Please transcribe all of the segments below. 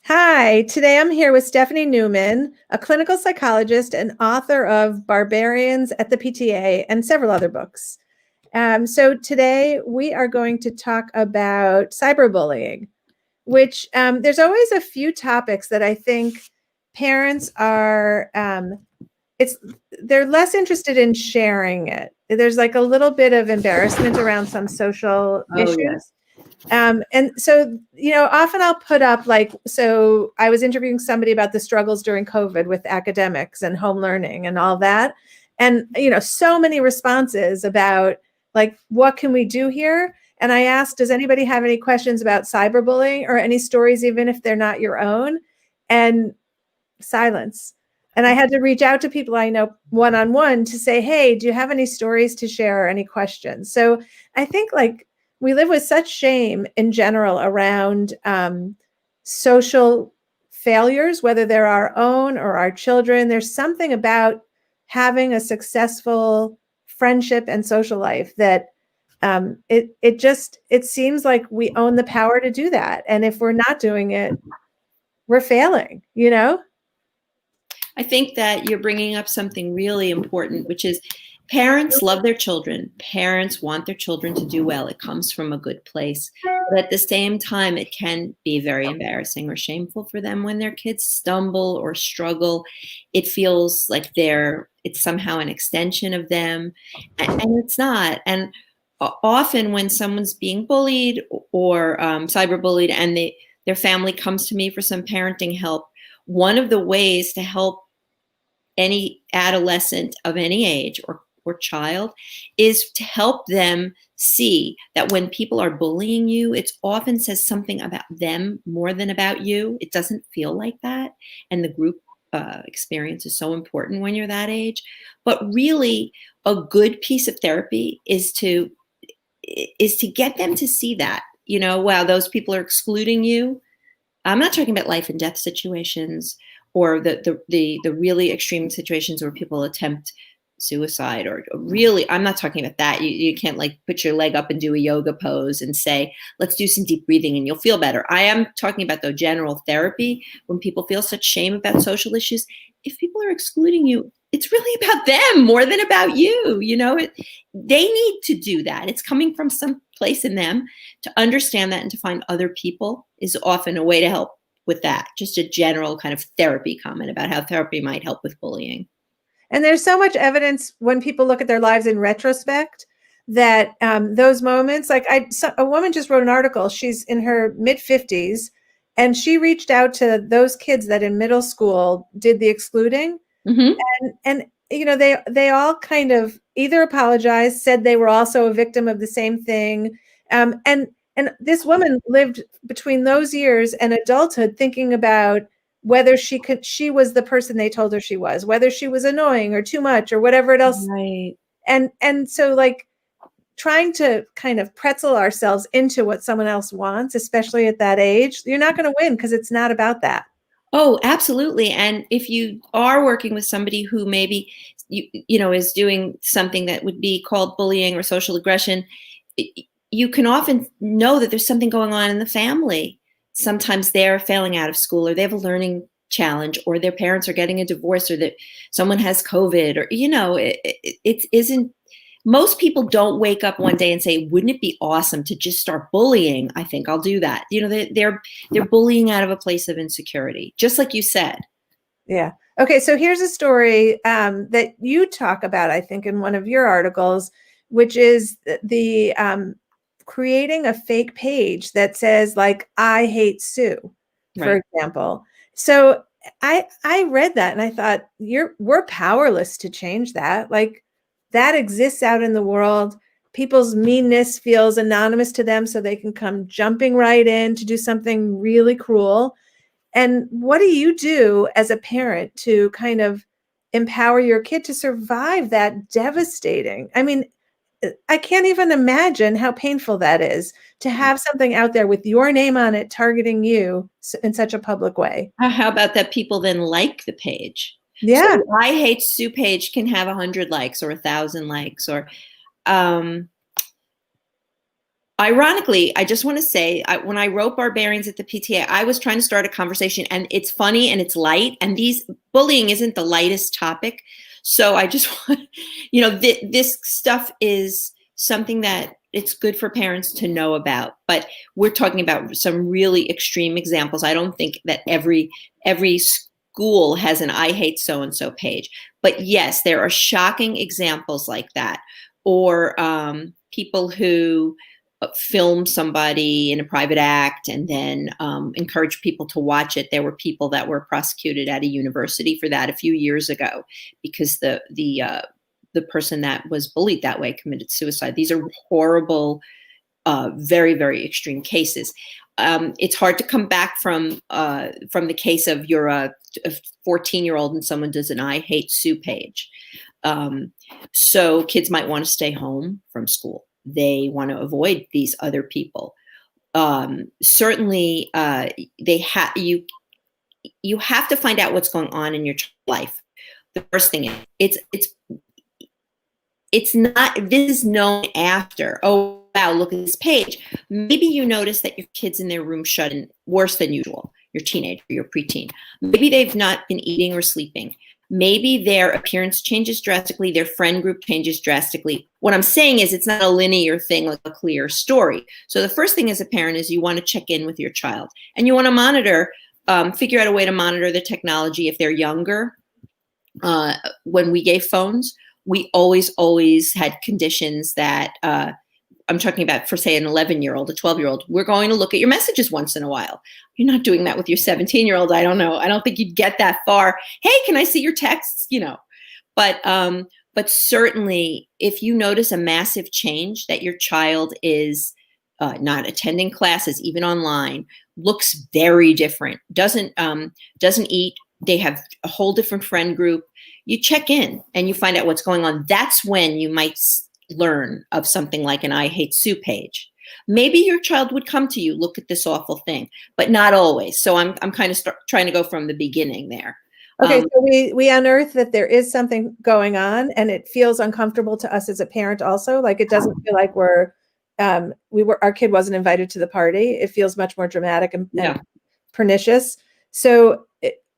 Hi, today I'm here with Stephanie Newman, a clinical psychologist and author of Barbarians at the PTA and several other books. So today we are going to talk about cyberbullying, which there's always a few topics that I think parents are, they're less interested in sharing it. There's like a little bit of embarrassment around some social issues. Yes. And so, often I'll put up so I was interviewing somebody about the struggles during COVID with academics and home learning and all that. And, so many responses about what can we do here? And I asked, does anybody have any questions about cyberbullying or any stories, even if they're not your own? And silence. And I had to reach out to people I know one-on-one to say, hey, do you have any stories to share or any questions? So I think we live with such shame in general around social failures, whether they're our own or our children. There's something about having a successful friendship and social life that it seems like we own the power to do that. And if we're not doing it, we're failing, I think that you're bringing up something really important, which is parents love their children. Parents want their children to do well. It comes from a good place. But at the same time, it can be very embarrassing or shameful for them when their kids stumble or struggle. It feels like it's somehow an extension of them, and it's not. And often when someone's being bullied or cyberbullied and their family comes to me for some parenting help, one of the ways to help any adolescent of any age or child is to help them see that when people are bullying you, it often says something about them more than about you. It doesn't feel like that. And the group experience is so important when you're that age. But really, a good piece of therapy is to get them to see that, wow, those people are excluding you. I'm not talking about life and death situations or the really extreme situations where people attempt suicide or really, I'm not talking about that. You can't put your leg up and do a yoga pose and say, let's do some deep breathing and you'll feel better. I am talking about the general therapy when people feel such shame about social issues. If people are excluding you, it's really about them more than about you. They need to do that. It's coming from some place in them. To understand that and to find other people is often a way to help with that. Just a general kind of therapy comment about how therapy might help with bullying. And there's so much evidence when people look at their lives in retrospect that those moments, a woman just wrote an article, she's in her mid-50s, and she reached out to those kids that in middle school did the excluding. Mm-hmm. And they all kind of either apologized, said they were also a victim of the same thing. And this woman lived between those years and adulthood thinking about whether she was the person they told her she was, whether she was annoying or too much or whatever else. Right. And so trying to kind of pretzel ourselves into what someone else wants, especially at that age, you're not going to win because it's not about that. Oh, absolutely. And if you are working with somebody who maybe is doing something that would be called bullying or social aggression, you can often know that there's something going on in the family. Sometimes they're failing out of school or they have a learning challenge or their parents are getting a divorce or that someone has COVID or, it isn't. Most people don't wake up one day and say, wouldn't it be awesome to just start bullying? I think I'll do that. They're bullying out of a place of insecurity, just like you said. Yeah. Okay. So here's a story that you talk about, I think, in one of your articles, which is the creating a fake page that says I hate Sue, for Right. example. So I read that and I thought we're powerless to change that. That exists out in the world. People's meanness feels anonymous to them, so they can come jumping right in to do something really cruel. And what do you do as a parent to kind of empower your kid to survive that devastating? I mean, I can't even imagine how painful that is to have something out there with your name on it targeting you in such a public way. How about that people then like the page? Yeah. So I Hate Suepage can have 100 likes or 1,000 likes or Ironically, I just want to say, when I wrote Barbarians at the PTA, I was trying to start a conversation, and it's funny and it's light, and bullying isn't the lightest topic. So I just want, this stuff is something that it's good for parents to know about, but we're talking about some really extreme examples. I don't think that every school has an I hate so-and-so page, but yes, there are shocking examples like that, or people who film somebody in a private act and then encourage people to watch it. There were people that were prosecuted at a university for that a few years ago because the person that was bullied that way committed suicide. These are horrible, very, very extreme cases. It's hard to come back from the case of you're a 14-year-old and someone does an I hate Suepage. So kids might want to stay home from school. They want to avoid these other people. Certainly, you have to find out what's going on in your life. The first thing is it's not, this is known after, oh, wow, look at this page. Maybe you notice that your kid's in their room shut in worse than usual, your teenager, your preteen. Maybe they've not been eating or sleeping. Maybe their appearance changes drastically, their friend group changes drastically. What I'm saying is it's not a linear thing, like a clear story. So the first thing as a parent is you want to check in with your child, and you want to monitor, figure out a way to monitor the technology if they're younger. When we gave phones, we always had conditions that I'm talking about, for say an 11-year-old, a 12-year-old, we're going to look at your messages once in a while. You're not doing that with your 17-year-old. I don't know. I don't think you'd get that far. Hey, can I see your texts? But certainly if you notice a massive change that your child is not attending classes, even online, looks very different, doesn't eat, they have a whole different friend group, you check in and you find out what's going on. That's when you might learn of something like an I hate Suepage. Maybe your child would come to you, look at this awful thing, but not always. So I'm kind of trying to go from the beginning there. Okay, so we unearth that there is something going on, and it feels uncomfortable to us as a parent also. Like, it doesn't feel like our kid wasn't invited to the party. It feels much more dramatic and pernicious. So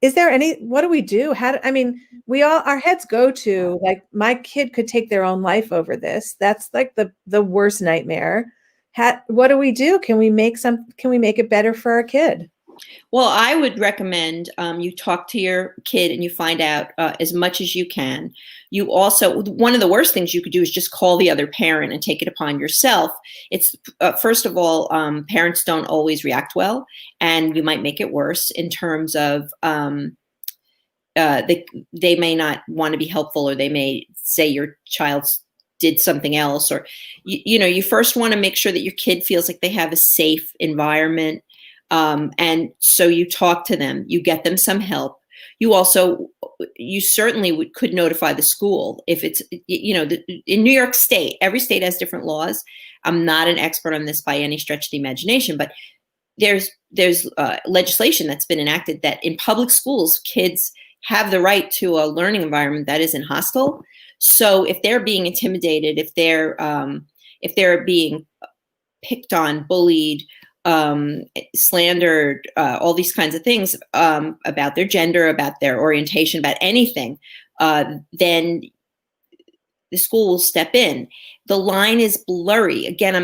is there what do we do? Our heads go to, like, my kid could take their own life over this. That's like the worst nightmare. What do we do? Can we make it better for our kid? Well, I would recommend you talk to your kid and you find out as much as you can. You also, one of the worst things you could do is just call the other parent and take it upon yourself. It's first of all, parents don't always react well, and you might make it worse in terms of they may not want to be helpful, or they may say your child did something else, or you first want to make sure that your kid feels like they have a safe environment. And so you talk to them, you get them some help. You certainly could notify the school if it's, in New York State, every state has different laws. I'm not an expert on this by any stretch of the imagination, but there's legislation that's been enacted that in public schools, kids have the right to a learning environment that isn't hostile. So if they're being intimidated, if they're being picked on, bullied, slandered, all these kinds of things about their gender, about their orientation, about anything, then the school will step in. The line is blurry. Again,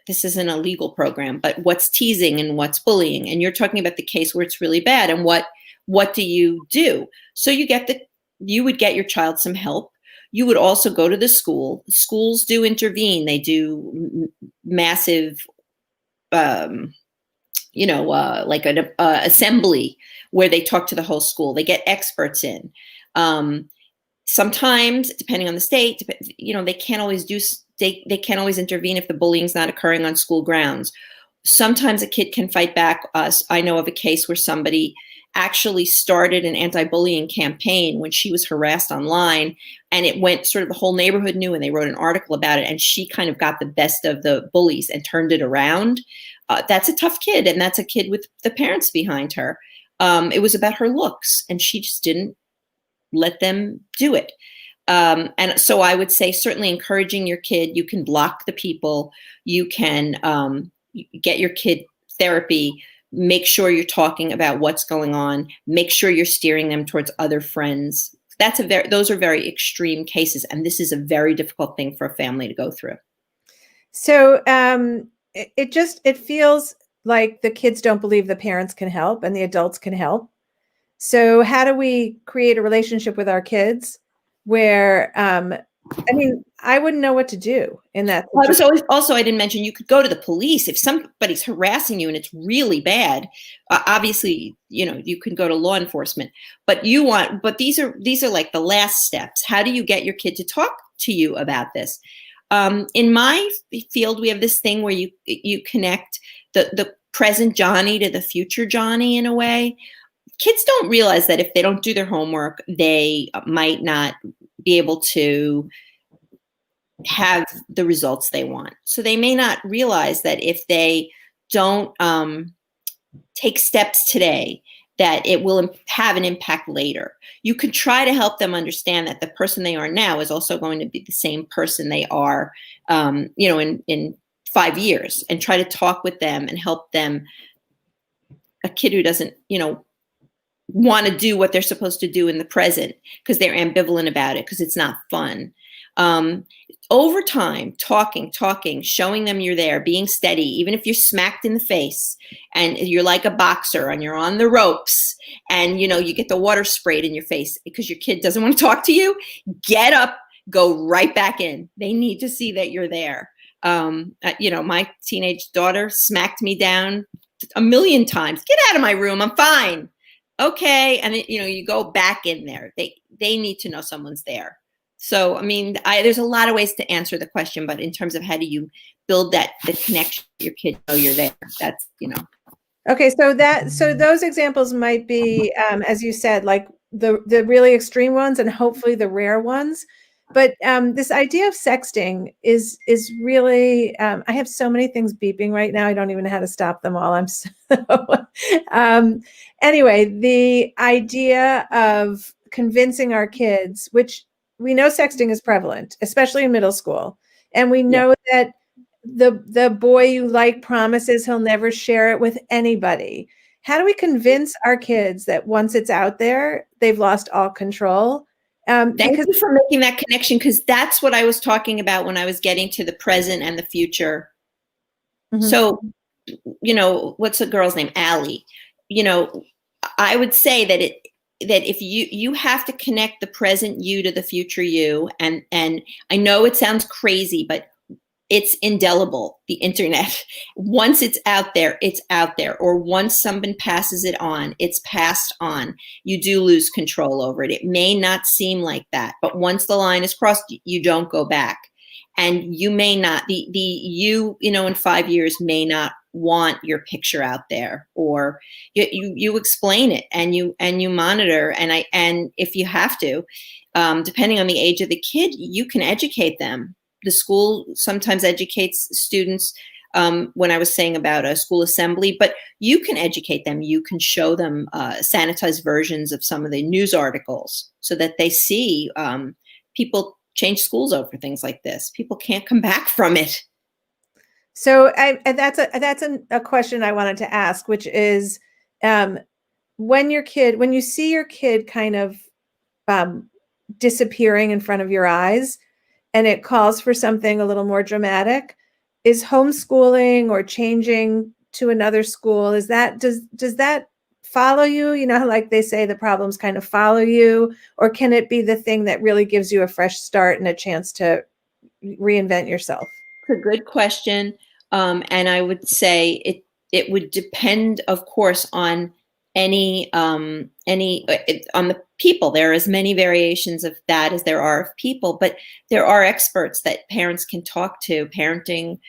this isn't a legal program, but what's teasing and what's bullying? And you're talking about the case where it's really bad, and what do you do? So you would get your child some help. You would also go to the school. Schools do intervene. They do massive like an assembly where they talk to the whole school. They get experts in. Sometimes, depending on the state, they can't always they can't always intervene if the bullying is not occurring on school grounds. Sometimes a kid can fight back. I know of a case where somebody actually started an anti-bullying campaign when she was harassed online, and it went sort of, the whole neighborhood knew, and they wrote an article about it, and she kind of got the best of the bullies and turned it around. That's a tough kid, and that's a kid with the parents behind her. It was about her looks, and she just didn't let them do it. And so I would say certainly encouraging your kid. You can block the people. You can get your kid therapy. Make sure you're talking about what's going on. Make sure you're steering them towards other friends. Those are very extreme cases, and this is a very difficult thing for a family to go through. So it feels like the kids don't believe the parents can help and the adults can help. So how do we create a relationship with our kids where, I mean, I wouldn't know what to do in that situation. Also, I didn't mention you could go to the police if somebody's harassing you and it's really bad. Obviously, you can go to law enforcement, but these are like the last steps. How do you get your kid to talk to you about this? In my field, we have this thing where you connect the present Johnny to the future Johnny in a way. Kids don't realize that if they don't do their homework, they might not be able to have the results they want. So they may not realize that if they don't take steps today, that it will have an impact later. You could try to help them understand that the person they are now is also going to be the same person they are, in 5 years, and try to talk with them and help them. A kid who doesn't, want to do what they're supposed to do in the present because they're ambivalent about it because it's not fun. Over time, talking, showing them you're there, being steady, even if you're smacked in the face and you're like a boxer and you're on the ropes and, you get the water sprayed in your face because your kid doesn't want to talk to you, get up, go right back in. They need to see that you're there. My teenage daughter smacked me down a million times. Get out of my room. I'm fine. Okay. And you go back in there. They need to know someone's there. So, I mean, there's a lot of ways to answer the question, but in terms of how do you build the connection with your kid, know you're there. That's, Okay. So those examples might be, as you said, like the really extreme ones and hopefully the rare ones. But this idea of sexting is really, I have so many things beeping right now. I don't even know how to stop them all. I'm so, anyway, the idea of convincing our kids, which we know sexting is prevalent, especially in middle school. And we know that the boy you like promises he'll never share it with anybody. How do we convince our kids that once it's out there, they've lost all control? Thank you for making that connection, because that's what I was talking about when I was getting to the present and the future. Mm-hmm. So, what's the girl's name? Allie. I would say that if you have to connect the present you to the future you, and I know it sounds crazy, but it's indelible, the internet. Once it's out there, it's out there. Or once someone passes it on, it's passed on. You do lose control over it. It may not seem like that, but once the line is crossed, you don't go back. And you may not, in 5 years may not want your picture out there, or you explain it and you monitor. And if you have to, depending on the age of the kid, you can educate them. The school sometimes educates students, when I was saying about a school assembly, but you can educate them. You can show them sanitized versions of some of the news articles so that they see people change schools over things like this. People can't come back from it. So that's a question I wanted to ask, which is, when you see your kid kind of disappearing in front of your eyes, and it calls for something a little more dramatic, is homeschooling or changing to another school, does that follow you? Like they say, the problems kind of follow you, or can it be the thing that really gives you a fresh start and a chance to reinvent yourself? It's a good question. And I would say it would depend, of course, on on the people. There are as many variations of that as there are of people, but there are experts that parents can talk to, parenting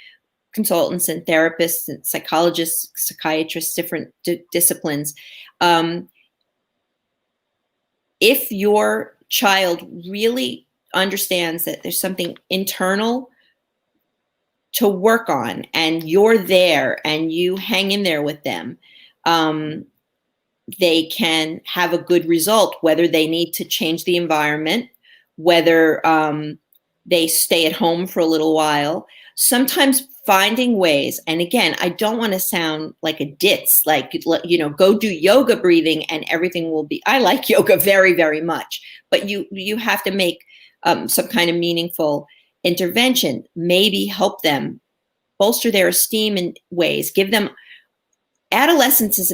consultants and therapists and psychologists, psychiatrists, different disciplines. If your child really understands that there's something internal to work on, and you're there and you hang in there with them, they can have a good result, whether they need to change the environment whether they stay at home for a little while. Sometimes finding ways, and again, I don't want to sound like a ditz, like, you know, go do yoga breathing and everything will be, I like yoga very, very much, but you have to make some kind of meaningful intervention, maybe help them bolster their esteem in ways, give them, adolescence is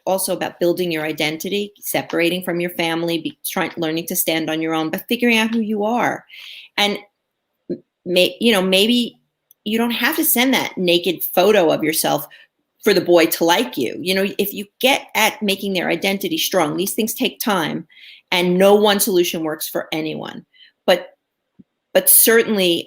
also about building your identity, separating from your family, learning to stand on your own, but figuring out who you are. And maybe you don't have to send that naked photo of yourself for the boy to like you. You know, if you get at making their identity strong, these things take time, and no one solution works for anyone. But certainly,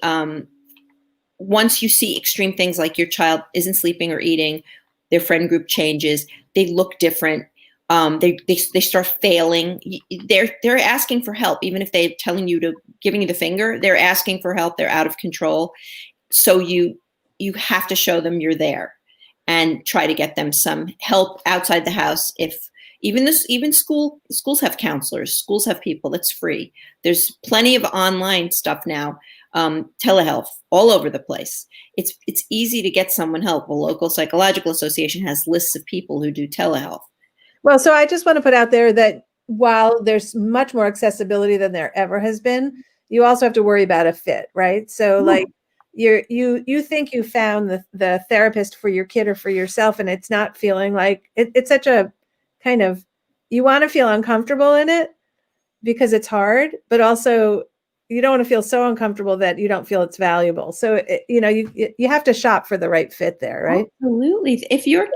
once you see extreme things like your child isn't sleeping or eating, their friend group changes, they look different, they start failing, they're asking for help, even if they're giving you the finger, they're asking for help, they're out of control. So you have to show them you're there and try to get them some help outside the house. Even schools have counselors, schools have people that's free. There's plenty of online stuff now, telehealth all over the place. It's easy to get someone help. A local psychological association has lists of people who do telehealth. Well, so I just want to put out there that while there's much more accessibility than there ever has been, you also have to worry about a fit, right? So like you think you found the therapist for your kid or for yourself, and it's not feeling like it's such a kind of, you want to feel uncomfortable in it because it's hard, but also you don't want to feel so uncomfortable that you don't feel it's valuable. So you have to shop for the right fit there, right? Absolutely. If your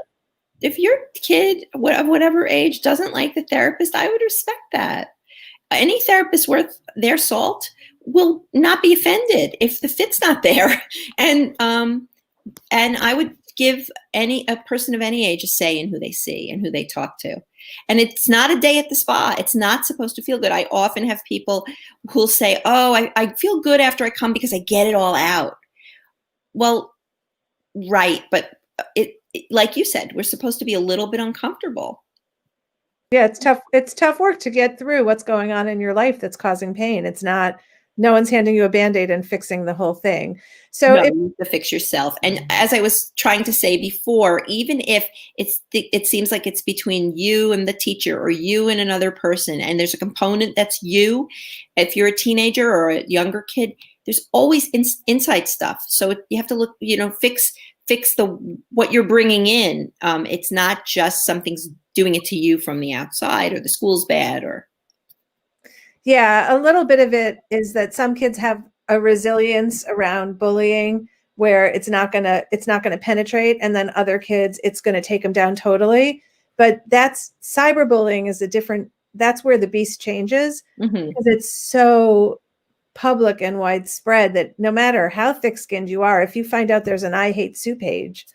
kid of whatever age doesn't like the therapist, I would respect that. Any therapist worth their salt will not be offended if the fit's not there. And I would give a person of any age a say in who they see and who they talk to. And it's not a day at the spa. It's not supposed to feel good. I often have people who'll say, oh, I feel good after I come because I get it all out. Well, right. But like you said, we're supposed to be a little bit uncomfortable. Yeah, it's tough. It's tough work to get through what's going on in your life that's causing pain. It's not, no one's handing you a Band-Aid and fixing the whole thing. So you need to fix yourself. And as I was trying to say before, even if it seems like it's between you and the teacher or you and another person, and there's a component that's you, if you're a teenager or a younger kid, there's always inside stuff. So you have to look, fix what you're bringing in. It's not just something's doing it to you from the outside, or the school's bad, or. Yeah, a little bit of it is that some kids have a resilience around bullying where it's not gonna penetrate, and then other kids, it's gonna take them down totally. But that's cyberbullying is that's where the beast changes, because it's so public and widespread that no matter how thick-skinned you are, if you find out there's an I Hate Suepage,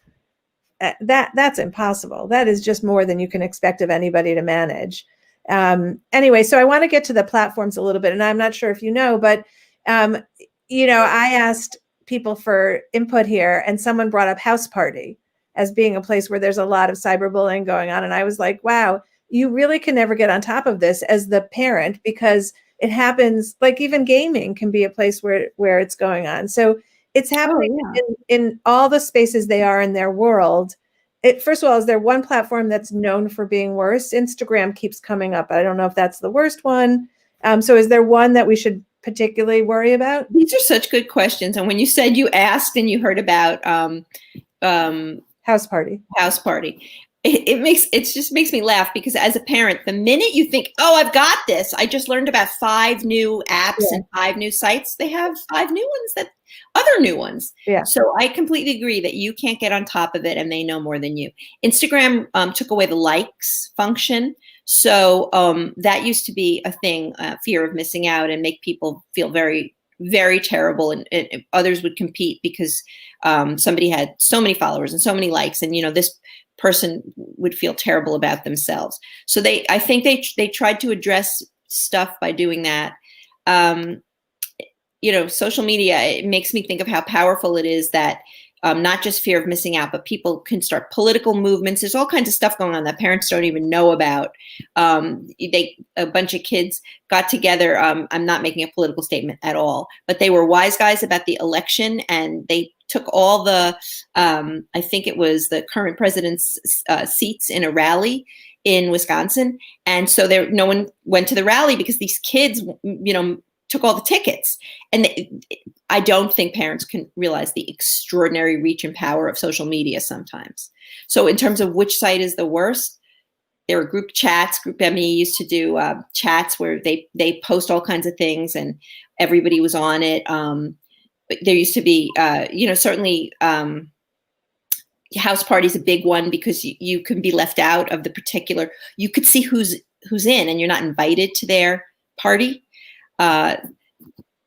that's impossible. That is just more than you can expect of anybody to manage. Anyway, so I want to get to the platforms a little bit, and I'm not sure if you know, but I asked people for input here, and someone brought up House Party as being a place where there's a lot of cyberbullying going on. And I was like, wow, you really can never get on top of this as the parent, because it happens, like even gaming can be a place where it's going on. So it's happening in all the spaces they are in their world. First of all, is there one platform that's known for being worse? Instagram keeps coming up. I don't know if that's the worst one. So is there one that we should particularly worry about? These are such good questions. And when you said you asked and you heard about House Party, it just makes me laugh, because as a parent, the minute you think, oh, I've got this, I just learned about 5 new apps and 5 new sites, they have 5 new ones, other new ones. Yeah. So I completely agree that you can't get on top of it, and they know more than you. Instagram took away the likes function. So that used to be a thing, fear of missing out, and make people feel very, very terrible. And others would compete because somebody had so many followers and so many likes, and this person would feel terrible about themselves. So I think they tried to address stuff by doing that. Social media, it makes me think of how powerful it is that not just fear of missing out, but people can start political movements. There's all kinds of stuff going on that parents don't even know about. A bunch of kids got together. I'm not making a political statement at all, but they were wise guys about the election, and they took all the, I think it was the current president's seats in a rally in Wisconsin. And so no one went to the rally because these kids, took all the tickets. And I don't think parents can realize the extraordinary reach and power of social media sometimes. So in terms of which site is the worst, there were group chats. Group ME used to do chats where they post all kinds of things and everybody was on it. But there used to be, certainly house party is a big one because you can be left out of the particular, you could see who's in and you're not invited to their party.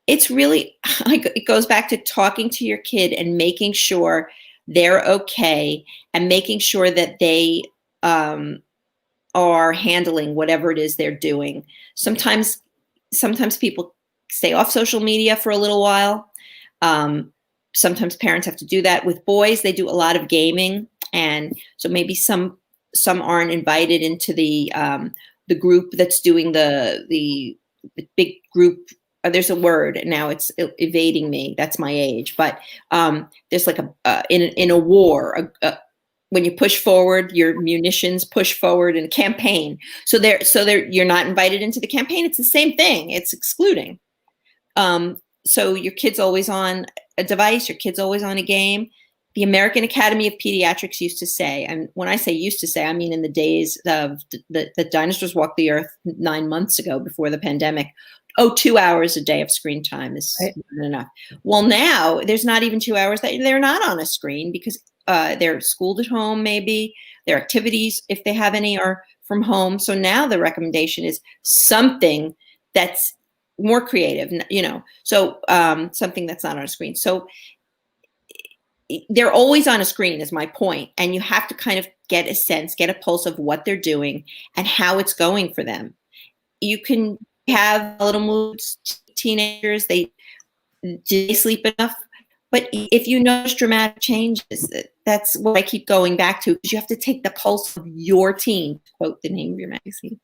It's really, it goes back to talking to your kid and making sure they're okay and making sure that they are handling whatever it is they're doing. Sometimes people stay off social media for a little while. Sometimes parents have to do that. With boys, they do a lot of gaming, and so maybe some aren't invited into the group that's doing the big group. There's a word now; it's evading me. That's my age, but there's like in a war. When you push forward, your munitions push forward in a campaign. So you're not invited into the campaign. It's the same thing. It's excluding. So your kid's always on a device, your kid's always on a game. The American Academy of Pediatrics used to say, and when I say used to say, I mean in the days of the dinosaurs walked the earth 9 months ago before the pandemic, 2 hours a day of screen time is not enough. Well, now there's not even 2 hours that they're not on a screen because they're schooled at home, maybe their activities, if they have any, are from home. So now the recommendation is something that's more creative, so something that's not on a screen. So they're always on a screen is my point. And you have to kind of get a pulse of what they're doing and how it's going for them. You can have little moods, teenagers, do they sleep enough? But if you notice dramatic changes, that's what I keep going back to, because you have to take the pulse of your teen, to quote the name of your magazine.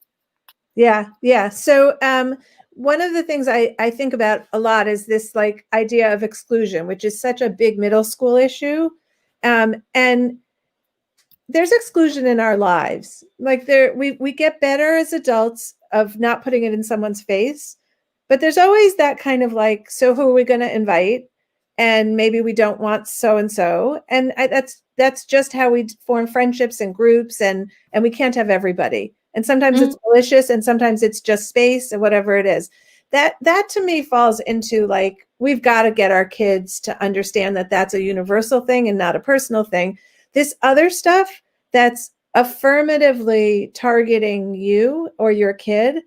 Yeah. So one of the things I think about a lot is this like idea of exclusion, which is such a big middle school issue. And there's exclusion in our lives. Like we get better as adults of not putting it in someone's face, but there's always that kind of like, so who are we going to invite? And maybe we don't want so-and-so. And that's just how we form friendships and groups, and we can't have everybody. And sometimes it's malicious and sometimes it's just space or whatever it is. That to me falls into like, we've got to get our kids to understand that that's a universal thing and not a personal thing. This other stuff that's affirmatively targeting you or your kid,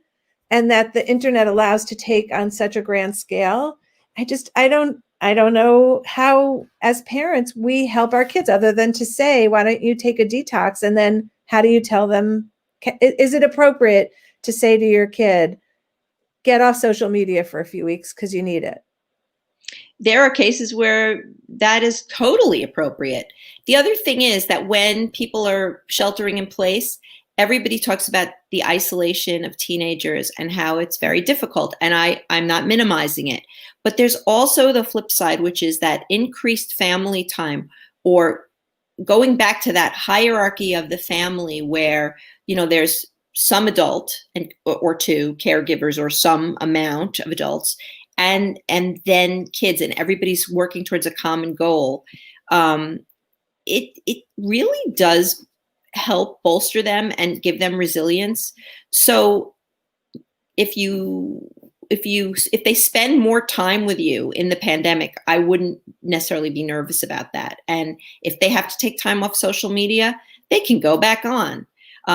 and that the internet allows to take on such a grand scale. I don't know how, as parents, we help our kids other than to say, why don't you take a detox? And then how do you tell them, is it appropriate to say to your kid, get off social media for a few weeks because you need it? There are cases where that is totally appropriate. The other thing is that when people are sheltering in place, everybody talks about the isolation of teenagers and how it's very difficult. And I'm not minimizing it. But there's also the flip side, which is that increased family time, or going back to that hierarchy of the family where, there's some adult or two caregivers or some amount of adults, and then kids, and everybody's working towards a common goal. It really does help bolster them and give them resilience. So if they spend more time with you in the pandemic, I wouldn't necessarily be nervous about that. And if they have to take time off social media, they can go back on.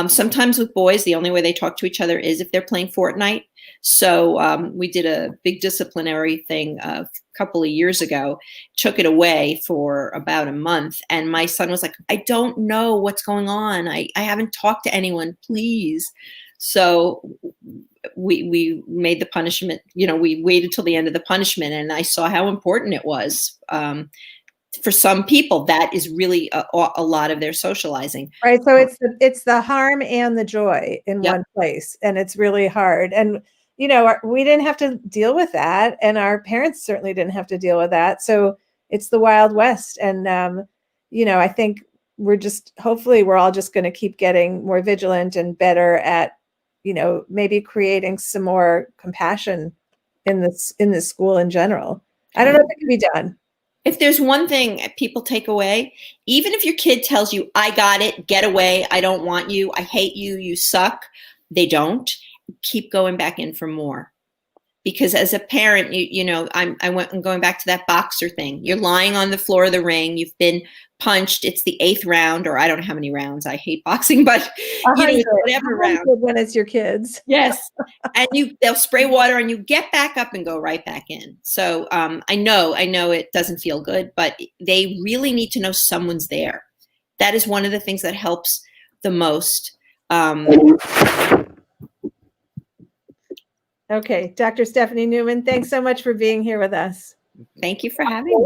Sometimes with boys, the only way they talk to each other is if they're playing Fortnite. So we did a big disciplinary thing a couple of years ago, took it away for about a month. And my son was like, I don't know what's going on. I haven't talked to anyone, please. So we made the punishment, we waited till the end of the punishment, and I saw how important it was. for some people, that is really a lot of their socializing. Right. So it's the harm and the joy in Yep. one place. And it's really hard. And, we didn't have to deal with that. And our parents certainly didn't have to deal with that. So it's the Wild West. And, I think hopefully we're all just going to keep getting more vigilant and better at, maybe creating some more compassion in the school in general. I don't know if it can be done. If there's one thing people take away, even if your kid tells you, I got it, get away, I don't want you, I hate you, you suck, they don't. Keep going back in for more. Because as a parent, I'm going back to that boxer thing. You're lying on the floor of the ring. You've been punched. It's the 8th round, or I don't know how many rounds. I hate boxing, but whatever round. When it's your kids. Yes, and they'll spray water, and you get back up and go right back in. So I know it doesn't feel good, but they really need to know someone's there. That is one of the things that helps the most. Okay, Dr. Stephanie Newman, thanks so much for being here with us. Thank you for having me.